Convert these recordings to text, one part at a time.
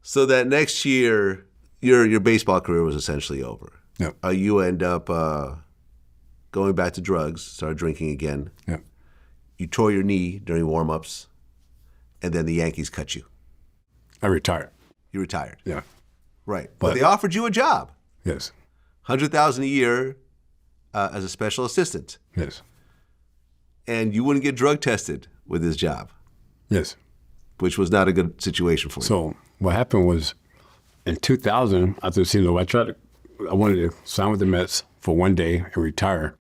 So that next year, your baseball career was essentially over. Yep. You end up going back to drugs, started drinking again. Yep. You tore your knee during warm-ups, and then the Yankees cut you. I retired. You retired. Yeah. Right. But they offered you a job. Yes. $100,000 a year as a special assistant. Yes. And you wouldn't get drug tested with this job. Yes. Which was not a good situation for you. So what happened was, in 2000, after the season, I wanted to sign with the Mets for one day and retire.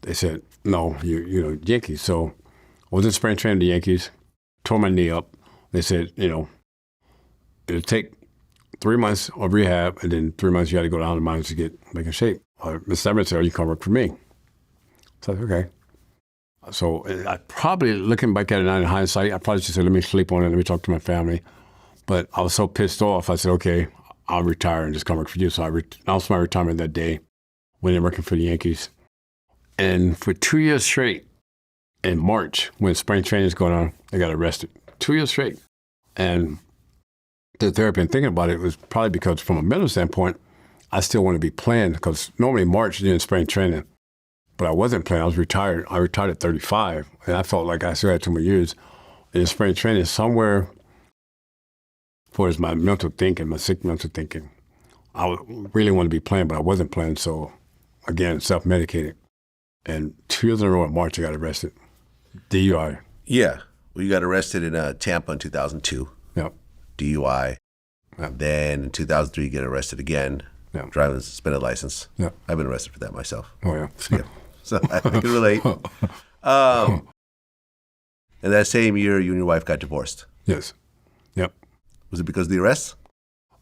They said, no, you Yankees. So I was in spring training with the Yankees, tore my knee up. They said, it'll take 3 months of rehab, and then 3 months you had to go down to the mines to get back in shape. Mr. Evans said, you come work for me. So I said, okay. So I probably, looking back at it now in hindsight, I probably just said, let me sleep on it, let me talk to my family. But I was so pissed off, I said, okay, I'll retire and just come work for you. So I announced my retirement that day, went in working for the Yankees. And for 2 years straight, in March, when spring training is going on, I got arrested. 2 years straight. And the therapy and thinking about it was probably because from a mental standpoint, I still want to be playing, because normally March is in spring training. But I wasn't playing. I was retired. I retired at 35, and I felt like I still had 2 more years. In spring training, somewhere, for my mental thinking, my sick mental thinking, I really wanted to be playing, but I wasn't playing. So, again, self-medicated. And 2 years in a row in March, I got arrested. DUI. Yeah. Well, you got arrested in Tampa in 2002. Yep. DUI. Yep. Then in 2003, you get arrested again. Yep. Driving a suspended license. Yep. I've been arrested for that myself. Oh, yeah. Yeah. So I can relate. And that same year, you and your wife got divorced. Yes. Yep. Was it because of the arrests?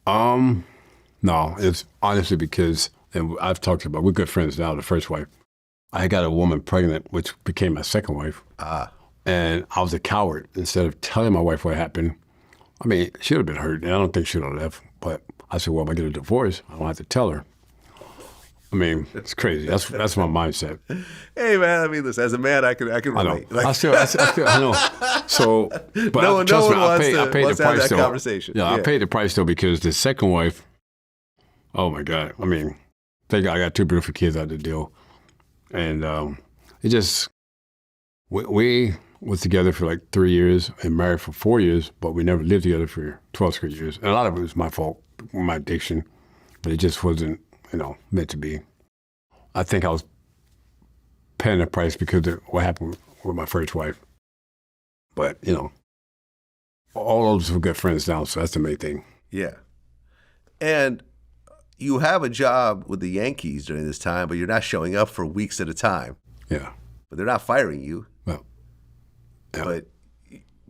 No, it's honestly because, and I've talked about, we're good friends now, the first wife. I got a woman pregnant, which became my second wife. And I was a coward. Instead of telling my wife what happened, I mean, she would have been hurt, and I don't think she would have left. But I said, well, if I get a divorce, I don't have to tell her. I mean, it's crazy. That's my mindset. Hey, man, I mean, listen, as a man, I can relate. I know. Like, I know. So, but no one wants to have that conversation. Yeah, I paid the price, though, because the second wife, oh, my God. I mean, I got 2 beautiful kids out of the deal. And it just, we was together for like 3 years and married for 4 years, but we never lived together for 12 straight years. And a lot of it was my fault, my addiction, but it just wasn't, meant to be. I think I was paying the price because of what happened with my first wife. But, all of us were good friends now, so that's the main thing. Yeah. And you have a job with the Yankees during this time, but you're not showing up for weeks at a time. Yeah. But they're not firing you. Well, yeah. But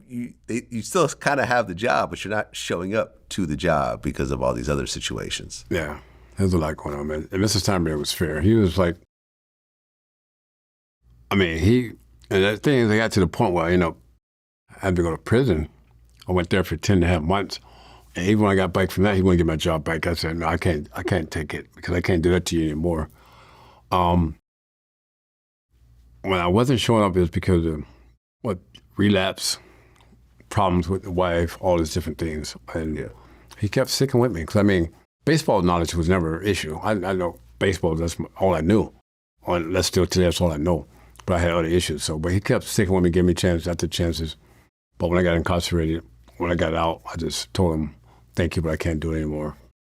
you still kind of have the job, but you're not showing up to the job because of all these other situations. Yeah. There's a lot going on, man. And Mr. Steinberg was fair. He was like, and the thing is, I got to the point where, I had to go to prison. I went there for 10 and a half months. And even when I got back from that, he wouldn't get my job back. I said, no, I can't take it because I can't do that to you anymore. When I wasn't showing up, it was because of relapse, problems with the wife, all these different things. And he kept sticking with me because, baseball knowledge was never an issue. I know baseball, that's all I knew. That's still today, that's all I know. But I had other issues. But he kept sticking with me, giving me chances after chances. But when I got incarcerated, when I got out, I just told him, thank you, but I can't do it anymore.